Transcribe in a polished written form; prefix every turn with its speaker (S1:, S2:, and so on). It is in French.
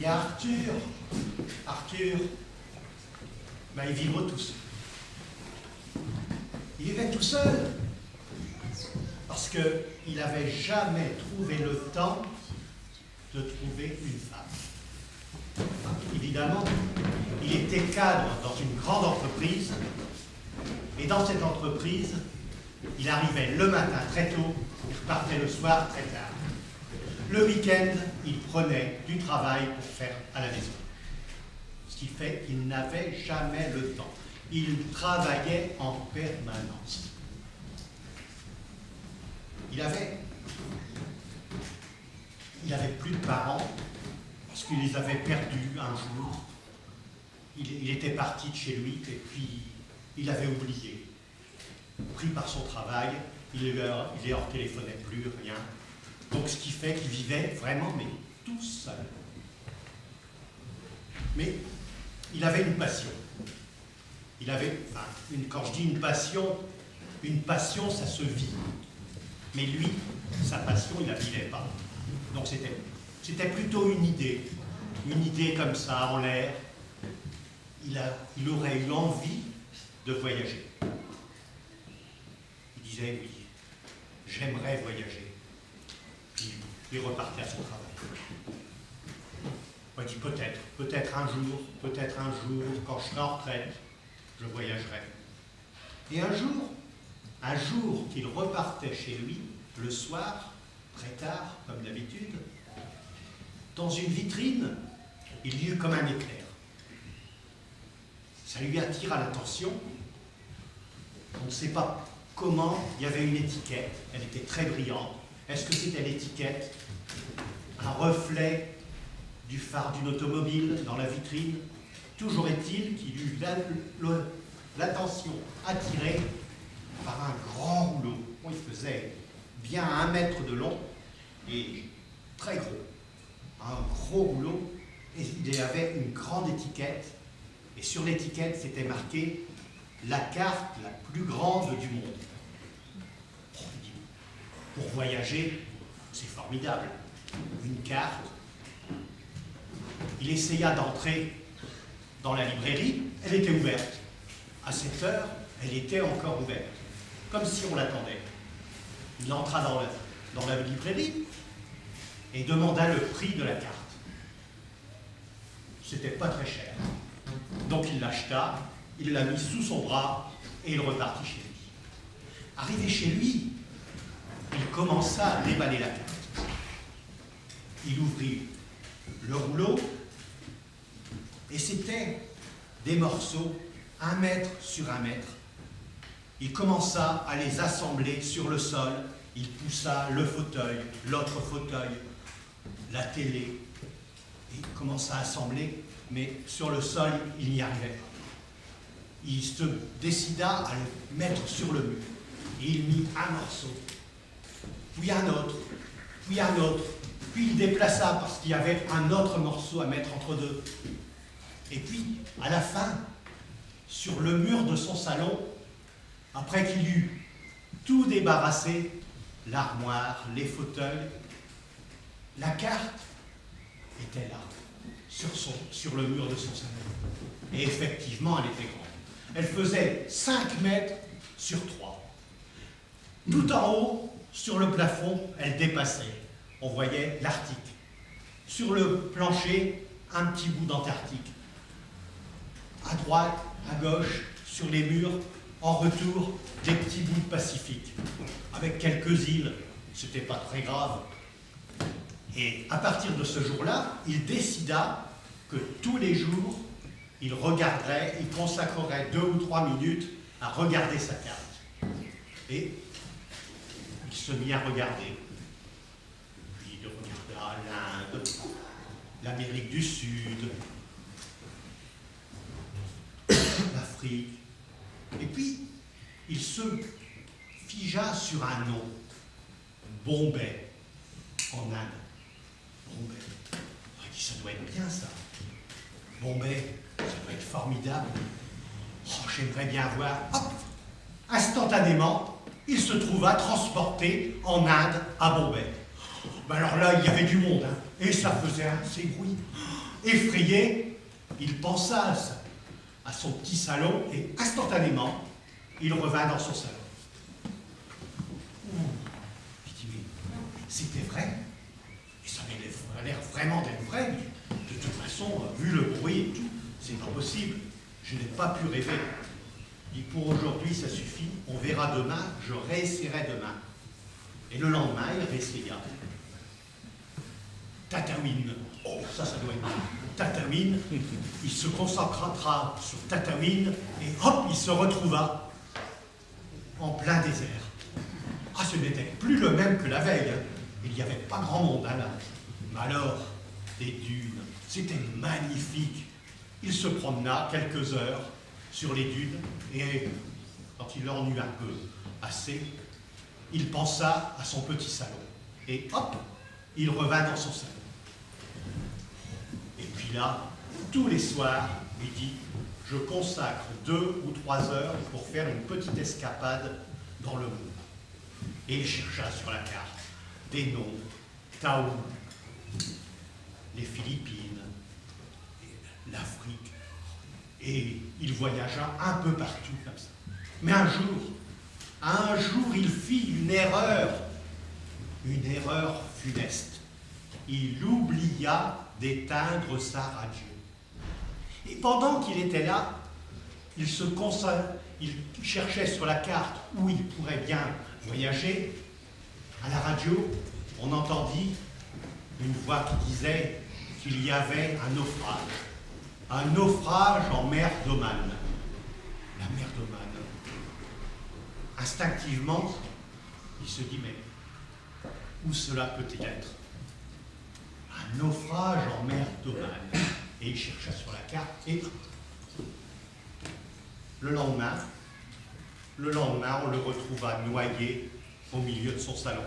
S1: Il y a Arthur. Arthur, ben, il vivait tout seul. Il vivait tout seul parce qu'il n'avait jamais trouvé le temps de trouver une femme. Évidemment, il était cadre dans une grande entreprise, et dans cette entreprise, il arrivait le matin très tôt, il repartait le soir très tard. Le week-end, il prenait du travail pour faire à la maison. Ce qui fait qu'il n'avait jamais le temps. Il travaillait en permanence. Il avait plus de parents parce qu'il les avait perdus un jour. Il était parti de chez lui et puis il avait oublié. Pris par son travail, il leur téléphonait plus, rien. Donc ce qui fait qu'il vivait vraiment, mais tout seul. Mais il avait une passion. Il avait, quand je dis une passion, ça se vit. Mais lui, sa passion, il ne la vivait pas. Donc c'était plutôt une idée comme ça, en l'air. Il aurait eu envie de voyager. Il disait, oui, j'aimerais voyager. Puis il repartait à son travail. Il dit, peut-être un jour, quand je serai en retraite, je voyagerai. Et un jour qu'il repartait chez lui, le soir, très tard, comme d'habitude, dans une vitrine, il y eut comme un éclair. Ça lui attira l'attention. On ne sait pas comment, il y avait une étiquette, elle était très brillante. Est-ce que c'était l'étiquette, un reflet du phare d'une automobile dans la vitrine? Toujours est-il qu'il eut l'attention attirée par un grand rouleau. Il faisait bien 1 mètre de long et très gros. Un gros rouleau, et il avait une grande étiquette, et sur l'étiquette c'était marqué « La carte la plus grande du monde ». Pour voyager, c'est formidable. Une carte. Il essaya d'entrer dans la librairie, elle était ouverte. À cette heure, elle était encore ouverte, comme si on l'attendait. Il entra dans la librairie et demanda le prix de la carte. C'était pas très cher. Donc il l'acheta, il l'a mis sous son bras et il repartit chez lui. Arrivé chez lui, il commença à déballer la carte. Il ouvrit le rouleau et c'était des morceaux 1 mètre sur 1 mètre. Il commença à les assembler sur le sol. Il poussa le fauteuil, l'autre fauteuil, la télé. Et il commença à assembler, mais sur le sol, il n'y arrivait pas. Il se décida à le mettre sur le mur. Et il mit un morceau, puis un autre, puis un autre. Puis il déplaça parce qu'il y avait un autre morceau à mettre entre deux. Et puis, à la fin, sur le mur de son salon, après qu'il eut tout débarrassé, l'armoire, les fauteuils, la carte était là, sur le mur de son salon. Et effectivement, elle était grande. Elle faisait 5 mètres sur 3. Tout en haut, sur le plafond, elle dépassait. On voyait l'Arctique. Sur le plancher, un petit bout d'Antarctique. À droite, à gauche, sur les murs, en retour, des petits bouts de Pacifique, avec quelques îles. C'était pas très grave. Et à partir de ce jour-là, il décida que tous les jours, il regarderait, il consacrerait 2 ou 3 minutes à regarder sa carte. Et il se mit à regarder. Puis il regarda l'Inde, l'Amérique du Sud, l'Afrique. Et puis, il se figea sur un nom, Bombay, en Inde. Bombay. Il dit, ça doit être bien ça. Bombay, ça doit être formidable. Oh, j'aimerais bien voir. Hop, instantanément, il se trouva transporté en Inde, à Bombay. Ben alors là, il y avait du monde, hein, et ça faisait un ces bruit. Effrayé, il pensa à son petit salon et instantanément, il revint dans son salon. Il dit, mais c'était vrai? Et ça avait l'air vraiment d'être vrai, mais de toute façon, vu le bruit et tout, c'est pas possible. Je n'ai pas pu rêver. Il dit, pour aujourd'hui, ça suffit, on verra demain, je réessayerai demain. Et le lendemain, il réessaya. Tataouine. Oh, ça doit être bien. Tataouine, il se concentra sur Tataouine et hop, il se retrouva en plein désert. Ah, ce n'était plus le même que la veille. Hein. Il n'y avait pas grand monde là. Mais alors, des dunes, c'était magnifique. Il se promena quelques heures sur les dunes et quand il en eut un peu assez, il pensa à son petit salon. Et hop, il revint dans son salon. Et puis là, tous les soirs, il dit, je consacre 2 ou 3 heures pour faire une petite escapade dans le monde. Et il chercha sur la carte des noms, Taou, les Philippines, l'Afrique. Et il voyagea un peu partout comme ça. Mais un jour, il fit une erreur funeste. Il oublia d'éteindre sa radio. Et pendant qu'il était là, il cherchait sur la carte où il pourrait bien voyager. À la radio, on entendit une voix qui disait qu'il y avait un naufrage en mer d'Oman. La mer d'Oman. Instinctivement, il se dit, mais où cela peut-il être? Un naufrage en mer d'Oman. Et il chercha sur la carte et le lendemain, on le retrouva noyé au milieu de son salon.